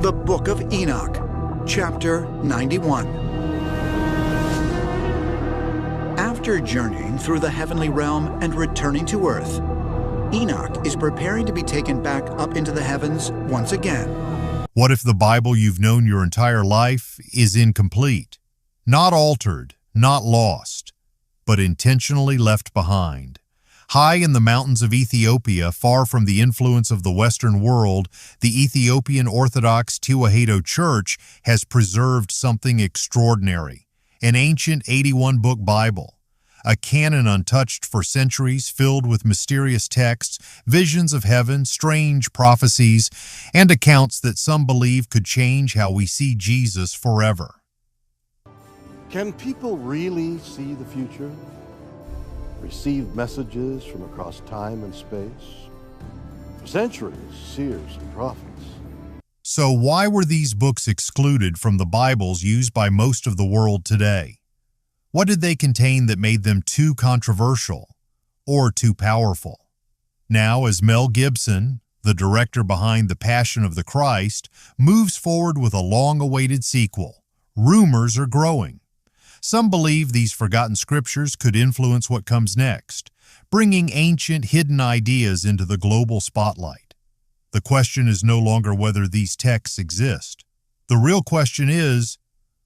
The Book of Enoch, Chapter 91. After journeying through the heavenly realm and returning to earth, Enoch is preparing to be taken back up into the heavens once again. What if the Bible you've known your entire life is incomplete, not altered, not lost, but intentionally left behind? High in the mountains of Ethiopia, far from the influence of the Western world, the Ethiopian Orthodox Tewahedo Church has preserved something extraordinary: an ancient 81-book Bible, a canon untouched for centuries, filled with mysterious texts, visions of heaven, strange prophecies, and accounts that some believe could change how we see Jesus forever. Can people really see the future? Receive messages from across time and space? For centuries, seers and prophets. So why were these books excluded from the Bibles used by most of the world today? What did they contain that made them too controversial or too powerful? Now, as Mel Gibson, the director behind The Passion of the Christ, moves forward with a long-awaited sequel, rumors are growing. Some believe these forgotten scriptures could influence what comes next, bringing ancient hidden ideas into the global spotlight. The question is no longer whether these texts exist. The real question is,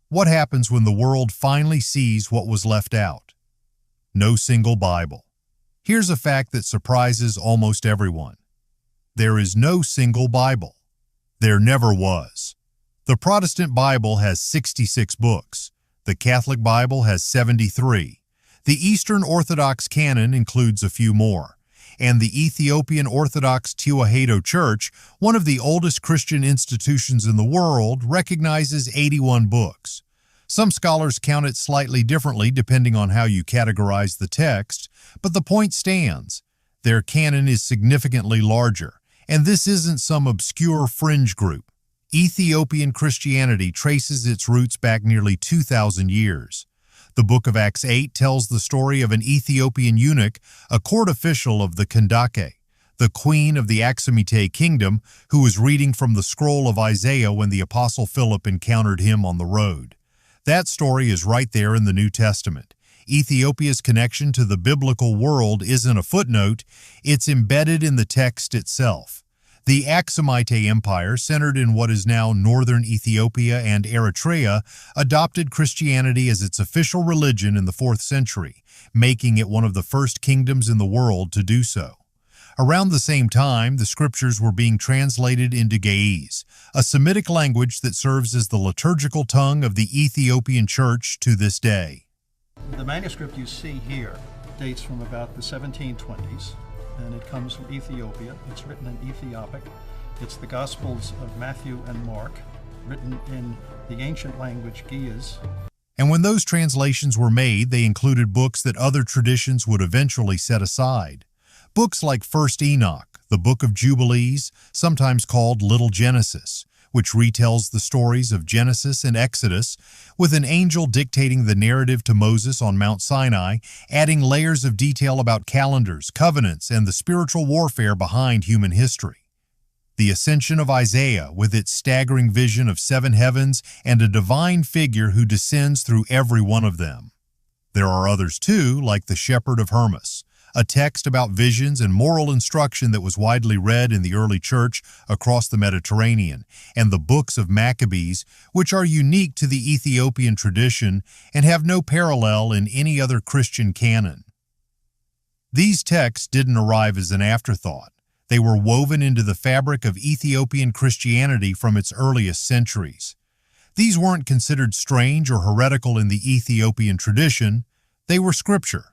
what happens when the world finally sees what was left out? No single Bible. Here's a fact that surprises almost everyone. There is no single Bible. There never was. The Protestant Bible has 66 books. The Catholic Bible has 73. The Eastern Orthodox canon includes a few more. And the Ethiopian Orthodox Tewahedo Church, one of the oldest Christian institutions in the world, recognizes 81 books. Some scholars count it slightly differently depending on how you categorize the text, but the point stands. Their canon is significantly larger, and this isn't some obscure fringe group. Ethiopian Christianity traces its roots back nearly 2,000 years. The book of Acts 8 tells the story of an Ethiopian eunuch, a court official of the Kandake, the queen of the Aksumite kingdom, who was reading from the scroll of Isaiah when the Apostle Philip encountered him on the road. That story is right there in the New Testament. Ethiopia's connection to the biblical world isn't a footnote, it's embedded in the text itself. The Aksumite Empire, centered in what is now northern Ethiopia and Eritrea, adopted Christianity as its official religion in the 4th century, making it one of the first kingdoms in the world to do so. Around the same time, the scriptures were being translated into Ge'ez, a Semitic language that serves as the liturgical tongue of the Ethiopian Church to this day. The manuscript you see here dates from about the 1720s. And it comes from Ethiopia. It's written in Ethiopic. It's the Gospels of Matthew and Mark, written in the ancient language Ge'ez. And when those translations were made, they included books that other traditions would eventually set aside. Books like First Enoch, the Book of Jubilees, sometimes called Little Genesis, which retells the stories of Genesis and Exodus, with an angel dictating the narrative to Moses on Mount Sinai, adding layers of detail about calendars, covenants, and the spiritual warfare behind human history. The Ascension of Isaiah, with its staggering vision of 7 heavens and a divine figure who descends through every one of them. There are others too, like the Shepherd of Hermas, a text about visions and moral instruction that was widely read in the early church across the Mediterranean, and the books of Maccabees, which are unique to the Ethiopian tradition and have no parallel in any other Christian canon. These texts didn't arrive as an afterthought. They were woven into the fabric of Ethiopian Christianity from its earliest centuries. These weren't considered strange or heretical in the Ethiopian tradition. They were scripture.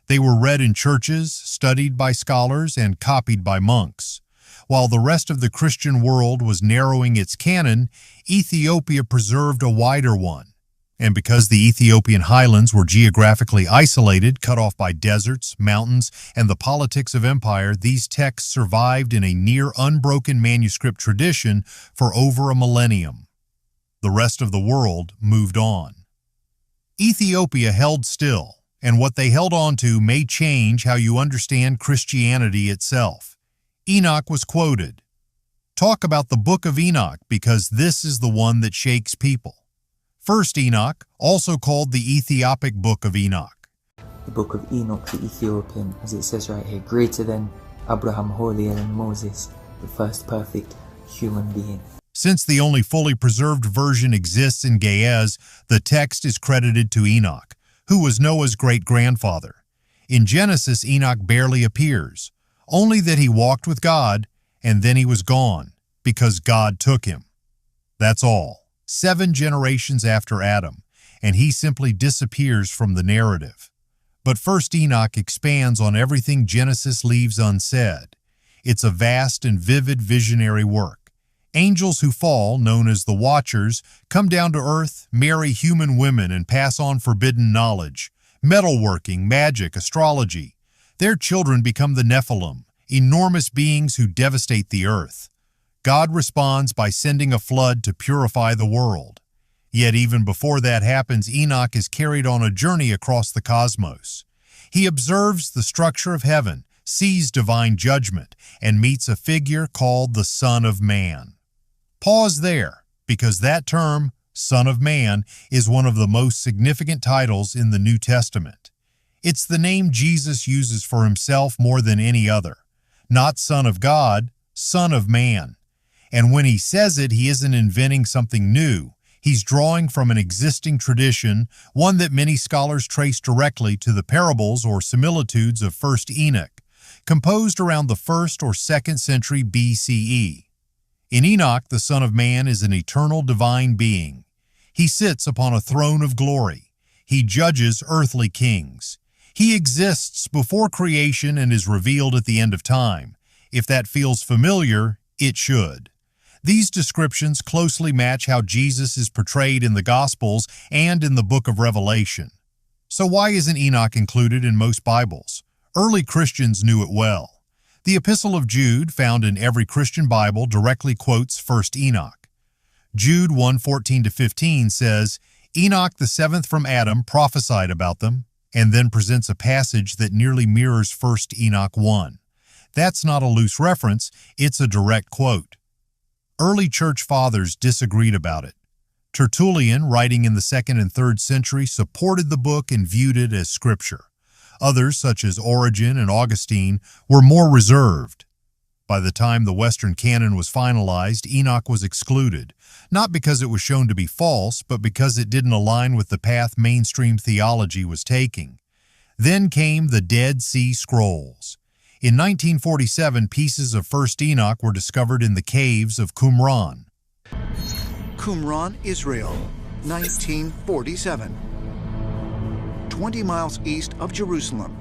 They were read in churches, studied by scholars, and copied by monks. While the rest of the Christian world was narrowing its canon, Ethiopia preserved a wider one. And because the Ethiopian highlands were geographically isolated, cut off by deserts, mountains, and the politics of empire, these texts survived in a near unbroken manuscript tradition for over a millennium. The rest of the world moved on. Ethiopia held still, and what they held on to may change how you understand Christianity itself. Enoch was quoted, talk about the Book of Enoch because this is the one that shakes people. First Enoch, also called the Ethiopic Book of Enoch. The Book of Enoch, the Ethiopian, as it says right here, greater than Abraham, holier than Moses, the first perfect human being. Since the only fully preserved version exists in Ge'ez, the text is credited to Enoch, who was Noah's great-grandfather. In Genesis, Enoch barely appears, only that he walked with God, and then he was gone, because God took him. That's all. 7 generations after Adam, and he simply disappears from the narrative. But First Enoch expands on everything Genesis leaves unsaid. It's a vast and vivid visionary work. Angels who fall, known as the Watchers, come down to earth, marry human women, and pass on forbidden knowledge, metalworking, magic, astrology. Their children become the Nephilim, enormous beings who devastate the earth. God responds by sending a flood to purify the world. Yet even before that happens, Enoch is carried on a journey across the cosmos. He observes the structure of heaven, sees divine judgment, and meets a figure called the Son of Man. Pause there, because that term, Son of Man, is one of the most significant titles in the New Testament. It's the name Jesus uses for himself more than any other. Not Son of God, Son of Man. And when he says it, he isn't inventing something new. He's drawing from an existing tradition, one that many scholars trace directly to the parables or similitudes of First Enoch, composed around the 1st or 2nd century BCE. In Enoch, the Son of Man is an eternal divine being. He sits upon a throne of glory. He judges earthly kings. He exists before creation and is revealed at the end of time. If that feels familiar, it should. These descriptions closely match how Jesus is portrayed in the Gospels and in the book of Revelation. So why isn't Enoch included in most Bibles? Early Christians knew it well. The Epistle of Jude, found in every Christian Bible, directly quotes First Enoch. Jude 1:14-15 says, Enoch, the 7th from Adam, prophesied about them, and then presents a passage that nearly mirrors First Enoch 1. That's not a loose reference, it's a direct quote. Early church fathers disagreed about it. Tertullian, writing in the 2nd and 3rd century, supported the book and viewed it as scripture. Others, such as Origen and Augustine, were more reserved. By the time the Western canon was finalized, Enoch was excluded, not because it was shown to be false, but because it didn't align with the path mainstream theology was taking. Then came the Dead Sea Scrolls. In 1947, pieces of First Enoch were discovered in the caves of Qumran. Qumran, Israel, 1947. 20 miles east of Jerusalem.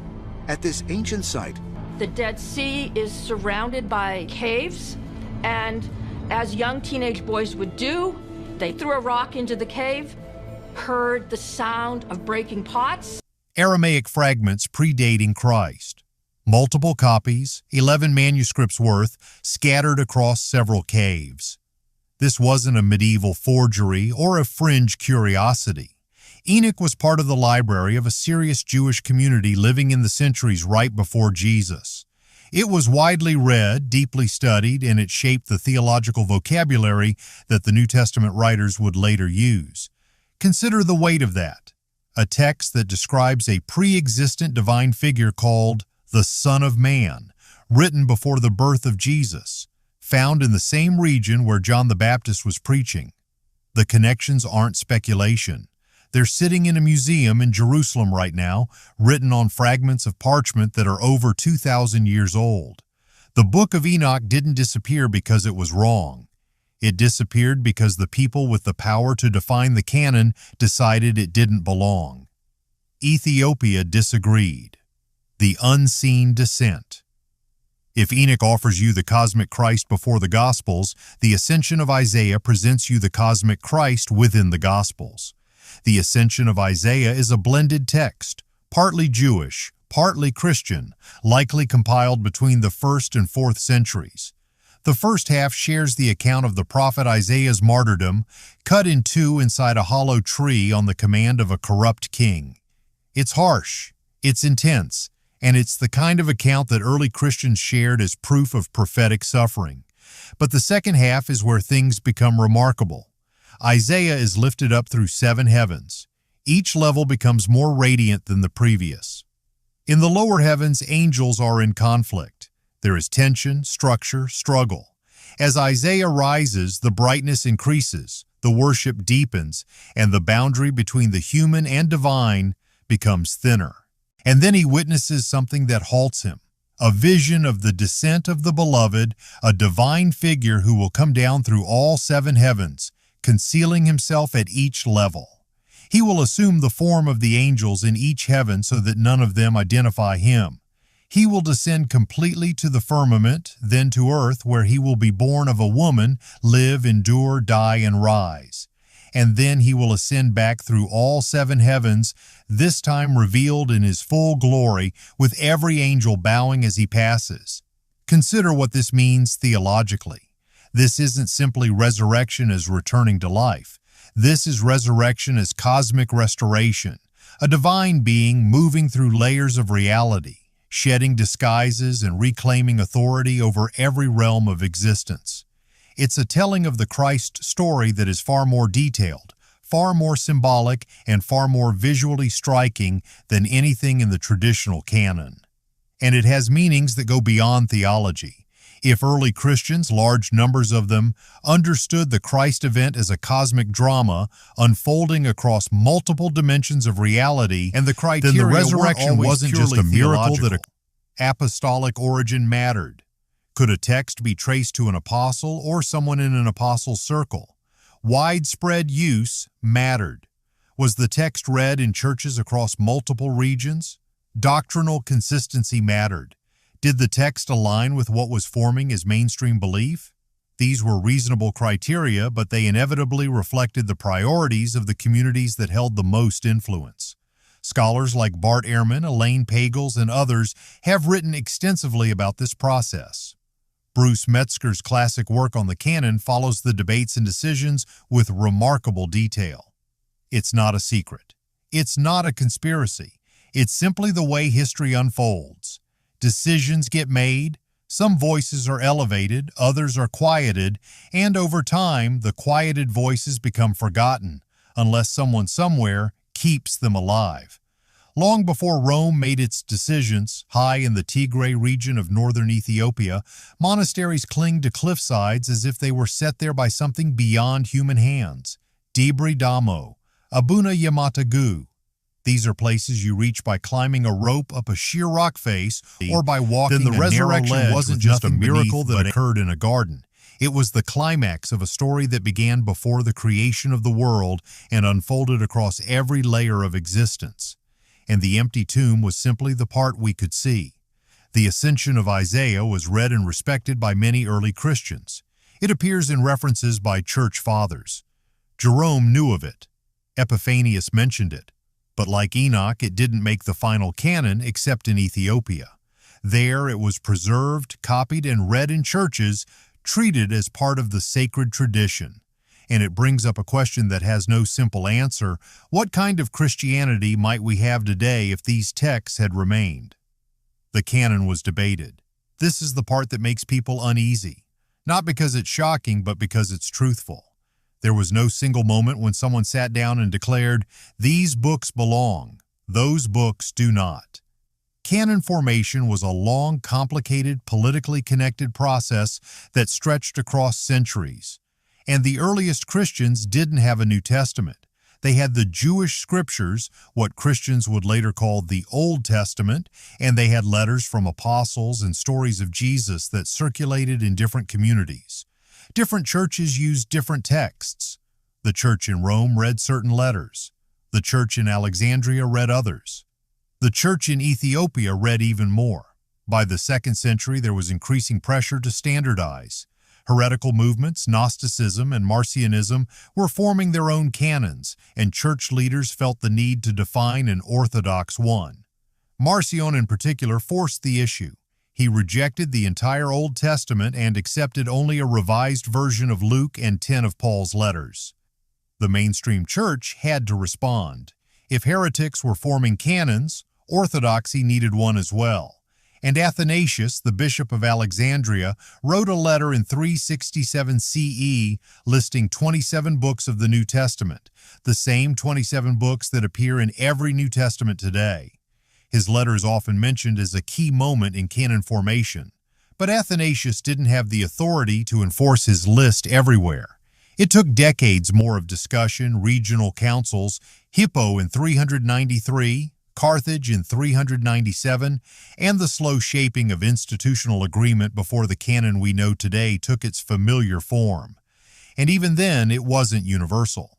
At this ancient site, the Dead Sea is surrounded by caves, and as young teenage boys would do, they threw a rock into the cave, heard the sound of breaking pots. Aramaic fragments predating Christ. Multiple copies, 11 manuscripts worth, scattered across several caves. This wasn't a medieval forgery or a fringe curiosity. Enoch was part of the library of a serious Jewish community living in the centuries right before Jesus. It was widely read, deeply studied, and it shaped the theological vocabulary that the New Testament writers would later use. Consider the weight of that. A text that describes a pre-existent divine figure called the Son of Man, written before the birth of Jesus, found in the same region where John the Baptist was preaching. The connections aren't speculation. They're sitting in a museum in Jerusalem right now, written on fragments of parchment that are over 2,000 years old. The Book of Enoch didn't disappear because it was wrong. It disappeared because the people with the power to define the canon decided it didn't belong. Ethiopia disagreed. The unseen descent. If Enoch offers you the cosmic Christ before the Gospels, the Ascension of Isaiah presents you the cosmic Christ within the Gospels. The Ascension of Isaiah is a blended text, partly Jewish, partly Christian, likely compiled between the 1st and 4th centuries. The first half shares the account of the prophet Isaiah's martyrdom, cut in two inside a hollow tree on the command of a corrupt king. It's harsh, it's intense, and it's the kind of account that early Christians shared as proof of prophetic suffering. But the second half is where things become remarkable. Isaiah is lifted up through 7 heavens. Each level becomes more radiant than the previous. In the lower heavens, angels are in conflict. There is tension, structure, struggle. As Isaiah rises, the brightness increases, the worship deepens, and the boundary between the human and divine becomes thinner. And then he witnesses something that halts him, a vision of the descent of the beloved, a divine figure who will come down through all 7 heavens, concealing himself at each level. He will assume the form of the angels in each heaven so that none of them identify him. He will descend completely to the firmament, then to earth, where he will be born of a woman, live, endure, die, and rise. And then he will ascend back through all 7 heavens, this time revealed in his full glory, with every angel bowing as he passes. Consider what this means theologically. This isn't simply resurrection as returning to life. This is resurrection as cosmic restoration, a divine being moving through layers of reality, shedding disguises and reclaiming authority over every realm of existence. It's a telling of the Christ story that is far more detailed, far more symbolic, and far more visually striking than anything in the traditional canon. And it has meanings that go beyond theology. If early Christians, large numbers of them, understood the Christ event as a cosmic drama unfolding across multiple dimensions of reality, and the criteria then the resurrection wasn't just a miracle that apostolic origin mattered. Could a text be traced to an apostle or someone in an apostle's circle? Widespread use mattered. Was the text read in churches across multiple regions? Doctrinal consistency mattered. Did the text align with what was forming as mainstream belief? These were reasonable criteria, but they inevitably reflected the priorities of the communities that held the most influence. Scholars like Bart Ehrman, Elaine Pagels, and others have written extensively about this process. Bruce Metzger's classic work on the canon follows the debates and decisions with remarkable detail. It's not a secret. It's not a conspiracy. It's simply the way history unfolds. Decisions get made, some voices are elevated, others are quieted, and over time, the quieted voices become forgotten, unless someone somewhere keeps them alive. Long before Rome made its decisions, high in the Tigray region of northern Ethiopia, monasteries clinged to cliffsides as if they were set there by something beyond human hands. Dibri Damo, Abuna Yamatagu. These are places you reach by climbing a rope up a sheer rock face or by walking Then the resurrection wasn't just a miracle that occurred in a garden. It was the climax of a story that began before the creation of the world and unfolded across every layer of existence. And the empty tomb was simply the part we could see. The ascension of Isaiah was read and respected by many early Christians. It appears in references by church fathers. Jerome knew of it. Epiphanius mentioned it. But like Enoch, it didn't make the final canon except in Ethiopia. There it was preserved, copied, and read in churches, treated as part of the sacred tradition. And it brings up a question that has no simple answer. What kind of Christianity might we have today if these texts had remained? The canon was debated. This is the part that makes people uneasy. Not because it's shocking, but because it's truthful. There was no single moment when someone sat down and declared, "These books belong, those books do not." Canon formation was a long, complicated, politically connected process that stretched across centuries. And the earliest Christians didn't have a New Testament. They had the Jewish scriptures, what Christians would later call the Old Testament, and they had letters from apostles and stories of Jesus that circulated in different communities. Different churches used different texts. The church in Rome read certain letters. The church in Alexandria read others. The church in Ethiopia read even more. By the 2nd century, there was increasing pressure to standardize. Heretical movements, Gnosticism, and Marcionism were forming their own canons, and church leaders felt the need to define an orthodox one. Marcion in particular forced the issue. He rejected the entire Old Testament and accepted only a revised version of Luke and 10 of Paul's letters. The mainstream church had to respond. If heretics were forming canons, orthodoxy needed one as well. and Athanasius, the bishop of Alexandria, wrote a letter in 367 CE listing 27 books of the New Testament, the same 27 books that appear in every New Testament today. His letter is often mentioned as a key moment in canon formation, but Athanasius didn't have the authority to enforce his list everywhere. It took decades more of discussion, regional councils, Hippo in 393, Carthage in 397, and the slow shaping of institutional agreement before the canon we know today took its familiar form. And even then, it wasn't universal.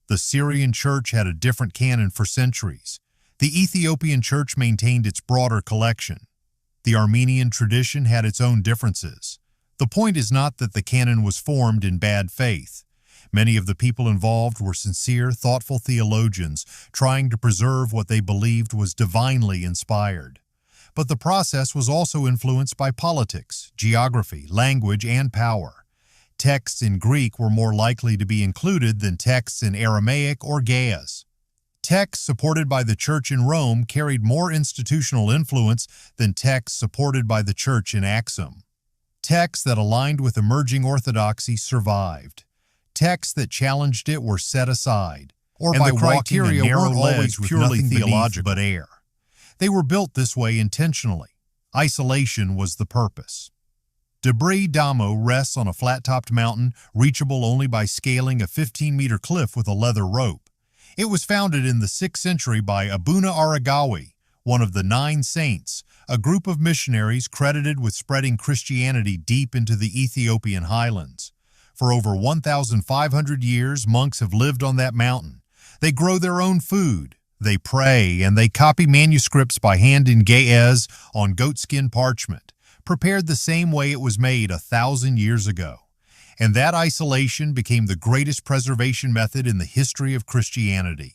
The Syrian church had a different canon for centuries. The Ethiopian church maintained its broader collection. The Armenian tradition had its own differences. The point is not that the canon was formed in bad faith. Many of the people involved were sincere, thoughtful theologians trying to preserve what they believed was divinely inspired. But the process was also influenced by politics, geography, language, and power. Texts in Greek were more likely to be included than texts in Aramaic or Ge'ez. Texts supported by the church in Rome carried more institutional influence than texts supported by the church in Axum. Texts that aligned with emerging orthodoxy survived. Texts that challenged it were set aside, and the criteria weren't always purely theological but air. They were built this way intentionally. Isolation was the purpose. Debris Damo rests on a flat-topped mountain, reachable only by scaling a 15-meter cliff with a leather rope. It was founded in the 6th century by Abuna Aragawi, one of the 9 saints, a group of missionaries credited with spreading Christianity deep into the Ethiopian highlands. For over 1,500 years, monks have lived on that mountain. They grow their own food, they pray, and they copy manuscripts by hand in Ge'ez on goatskin parchment, prepared the same way it was made 1,000 years ago. And that isolation became the greatest preservation method in the history of Christianity.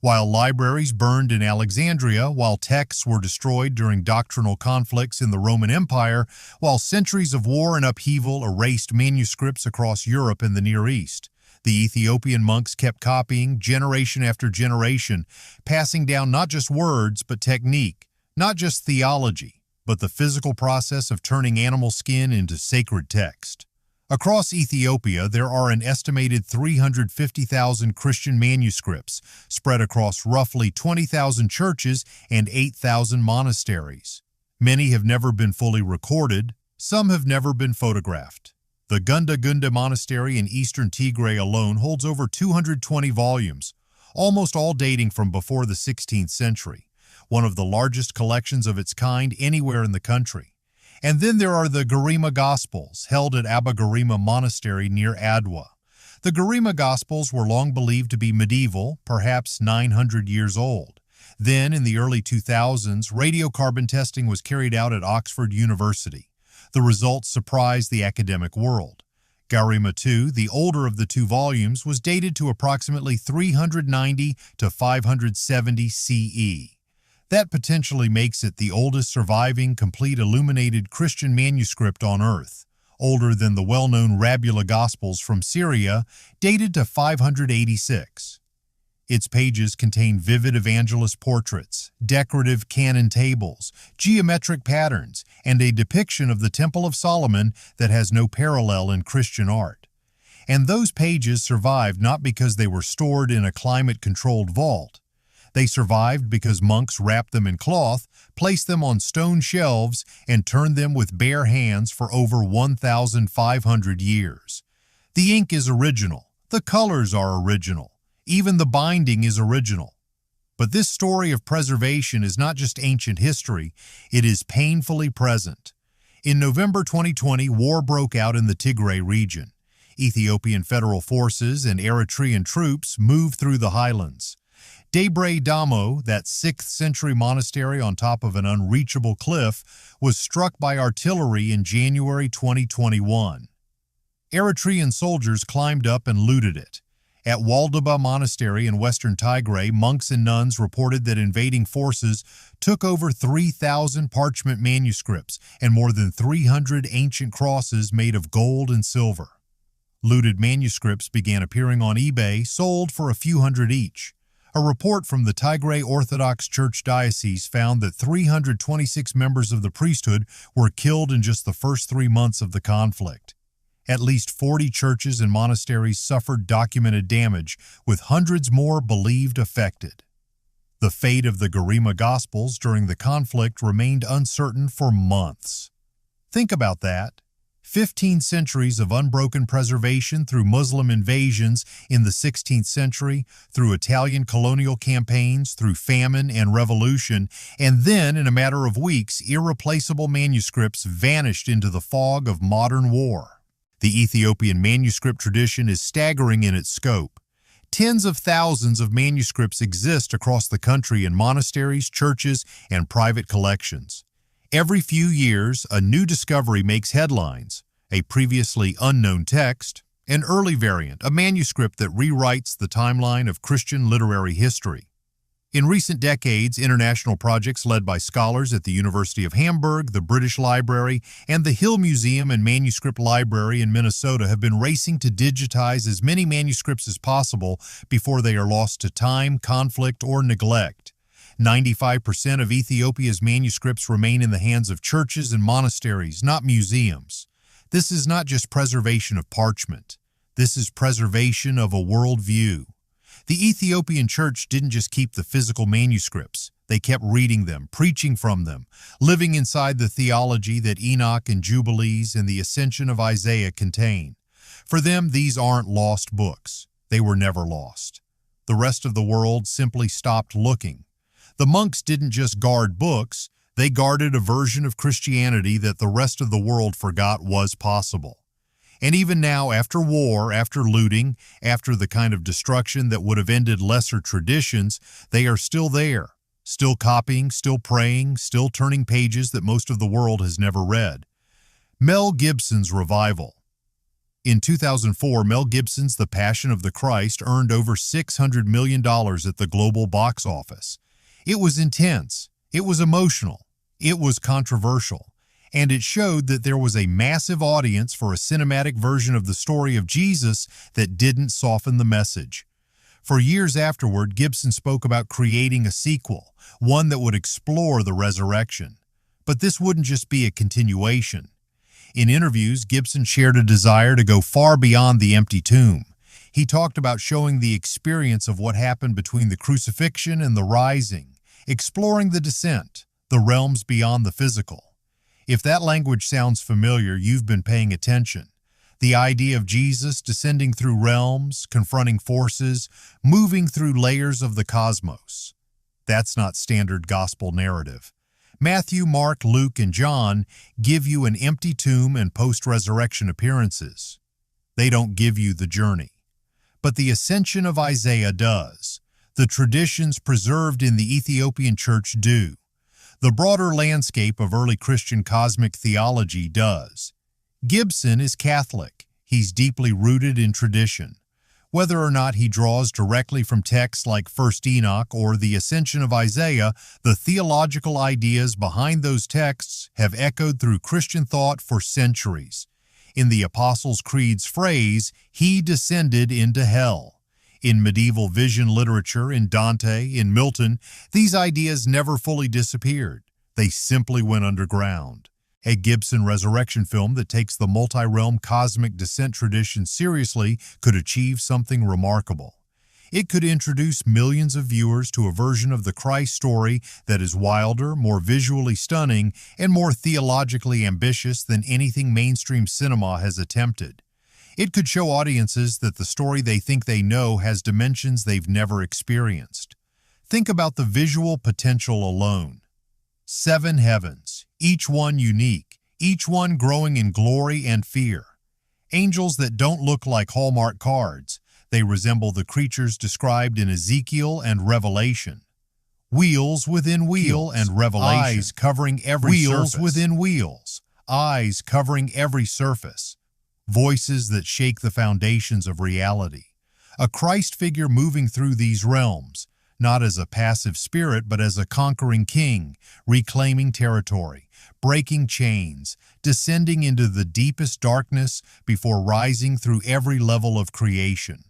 While libraries burned in Alexandria, while texts were destroyed during doctrinal conflicts in the Roman Empire, while centuries of war and upheaval erased manuscripts across Europe and the Near East, the Ethiopian monks kept copying generation after generation, passing down not just words but technique, not just theology, but the physical process of turning animal skin into sacred text. Across Ethiopia, there are an estimated 350,000 Christian manuscripts spread across roughly 20,000 churches and 8,000 monasteries. Many have never been fully recorded, some have never been photographed. The Gunda Gunda Monastery in eastern Tigray alone holds over 220 volumes, almost all dating from before the 16th century, one of the largest collections of its kind anywhere in the country. And then there are the Garima Gospels, held at Abba Garima Monastery near Adwa. The Garima Gospels were long believed to be medieval, perhaps 900 years old. Then, in the early 2000s, radiocarbon testing was carried out at Oxford University. The results surprised the academic world. Garima II, the older of the 2 volumes, was dated to approximately 390 to 570 CE. That potentially makes it the oldest surviving, complete illuminated Christian manuscript on Earth, older than the well-known Rabula Gospels from Syria, dated to 586. Its pages contain vivid evangelist portraits, decorative canon tables, geometric patterns, and a depiction of the Temple of Solomon that has no parallel in Christian art. And those pages survived not because they were stored in a climate-controlled vault. They survived because monks wrapped them in cloth, placed them on stone shelves, and turned them with bare hands for over 1,500 years. The ink is original. The colors are original. Even the binding is original. But this story of preservation is not just ancient history, it is painfully present. In November 2020, war broke out in the Tigray region. Ethiopian federal forces and Eritrean troops moved through the highlands. Debre Damo, that 6th century monastery on top of an unreachable cliff, was struck by artillery in January 2021. Eritrean soldiers climbed up and looted it. At Waldaba Monastery in western Tigray, monks and nuns reported that invading forces took over 3,000 parchment manuscripts and more than 300 ancient crosses made of gold and silver. Looted manuscripts began appearing on eBay, sold for a few hundred each. A report from the Tigray Orthodox Church Diocese found that 326 members of the priesthood were killed in just the first 3 months of the conflict. At least 40 churches and monasteries suffered documented damage, with hundreds more believed affected. The fate of the Garima Gospels during the conflict remained uncertain for months. Think about that. 15 centuries of unbroken preservation through Muslim invasions in the 16th century, through Italian colonial campaigns, through famine and revolution, and then, in a matter of weeks, irreplaceable manuscripts vanished into the fog of modern war. The Ethiopian manuscript tradition is staggering in its scope. Tens of thousands of manuscripts exist across the country in monasteries, churches, and private collections. Every few years, a new discovery makes headlines: a previously unknown text, an early variant, a manuscript that rewrites the timeline of Christian literary history. In recent decades, international projects led by scholars at the University of Hamburg, the British Library, and the Hill Museum and Manuscript Library in Minnesota have been racing to digitize as many manuscripts as possible before they are lost to time, conflict, or neglect. 95% of Ethiopia's manuscripts remain in the hands of churches and monasteries, not museums. This is not just preservation of parchment. This is preservation of a worldview. The Ethiopian church didn't just keep the physical manuscripts. They kept reading them, preaching from them, living inside the theology that Enoch and Jubilees and the Ascension of Isaiah contain. For them, these aren't lost books. They were never lost. The rest of the world simply stopped looking. The monks didn't just guard books, they guarded a version of Christianity that the rest of the world forgot was possible. And even now, after war, after looting, after the kind of destruction that would have ended lesser traditions, they are still there, still copying, still praying, still turning pages that most of the world has never read. Mel Gibson's revival. In 2004, Mel Gibson's The Passion of the Christ earned over $600 million at the global box office. It was intense, it was emotional, it was controversial. And it showed that there was a massive audience for a cinematic version of the story of Jesus that didn't soften the message. For years afterward, Gibson spoke about creating a sequel, one that would explore the resurrection. But this wouldn't just be a continuation. In interviews, Gibson shared a desire to go far beyond the empty tomb. He talked about showing the experience of what happened between the crucifixion and the rising, exploring the descent, the realms beyond the physical. If that language sounds familiar, you've been paying attention. The idea of Jesus descending through realms, confronting forces, moving through layers of the cosmos. That's not standard gospel narrative. Matthew, Mark, Luke, and John give you an empty tomb and post-resurrection appearances. They don't give you the journey. But the Ascension of Isaiah does. The traditions preserved in the Ethiopian church do. The broader landscape of early Christian cosmic theology does. Gibson is Catholic. He's deeply rooted in tradition. Whether or not he draws directly from texts like 1 Enoch or the Ascension of Isaiah, the theological ideas behind those texts have echoed through Christian thought for centuries. In the Apostles' Creed's phrase, "He descended into hell." In medieval vision literature, in Dante, in Milton, these ideas never fully disappeared. They simply went underground. A Gibson resurrection film that takes the multi-realm cosmic descent tradition seriously could achieve something remarkable. It could introduce millions of viewers to a version of the Christ story that is wilder, more visually stunning, and more theologically ambitious than anything mainstream cinema has attempted. It could show audiences that the story they think they know has dimensions they've never experienced. Think about the visual potential alone. 7 heavens, each one unique, each one growing in glory and fear. Angels that don't look like Hallmark cards. They resemble the creatures described in Ezekiel and Revelation. Wheels within wheel and revelation. Eyes covering every surface. Wheels within wheels. Eyes covering every surface. Voices that shake the foundations of reality. A Christ figure moving through these realms, not as a passive spirit, but as a conquering king, reclaiming territory, breaking chains, descending into the deepest darkness before rising through every level of creation.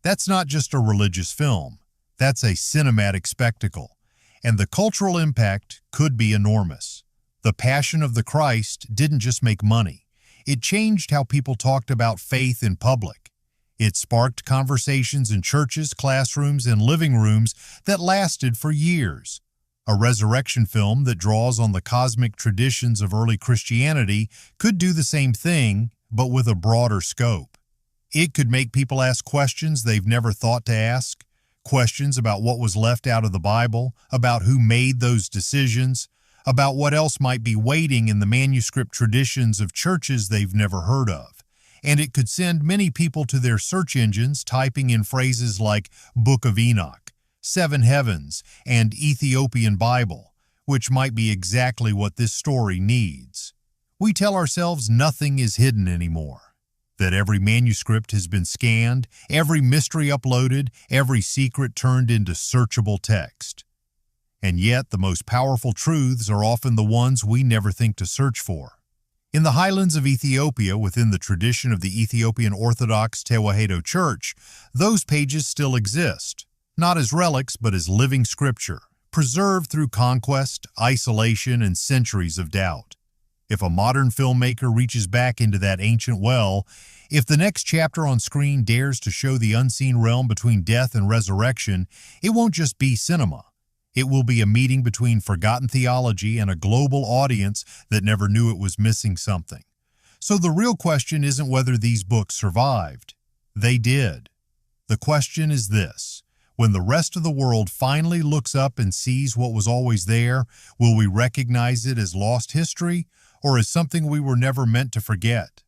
That's not just a religious film. That's a cinematic spectacle, and the cultural impact could be enormous. The Passion of the Christ didn't just make money. It changed how people talked about faith in public. It sparked conversations in churches, classrooms, and living rooms that lasted for years. A resurrection film that draws on the cosmic traditions of early Christianity could do the same thing, but with a broader scope. It could make people ask questions they've never thought to ask, questions about what was left out of the Bible, about who made those decisions, about what else might be waiting in the manuscript traditions of churches they've never heard of. And it could send many people to their search engines typing in phrases like Book of Enoch, Seven Heavens, and Ethiopian Bible, which might be exactly what this story needs. We tell ourselves nothing is hidden anymore, that every manuscript has been scanned, every mystery uploaded, every secret turned into searchable text. And yet, the most powerful truths are often the ones we never think to search for. In the highlands of Ethiopia, within the tradition of the Ethiopian Orthodox Tewahedo Church, those pages still exist, not as relics but as living scripture, preserved through conquest, isolation, and centuries of doubt. If a modern filmmaker reaches back into that ancient well, if the next chapter on screen dares to show the unseen realm between death and resurrection, it won't just be cinema. It will be a meeting between forgotten theology and a global audience that never knew it was missing something. So the real question isn't whether these books survived. They did. The question is this: when the rest of the world finally looks up and sees what was always there, will we recognize it as lost history or as something we were never meant to forget?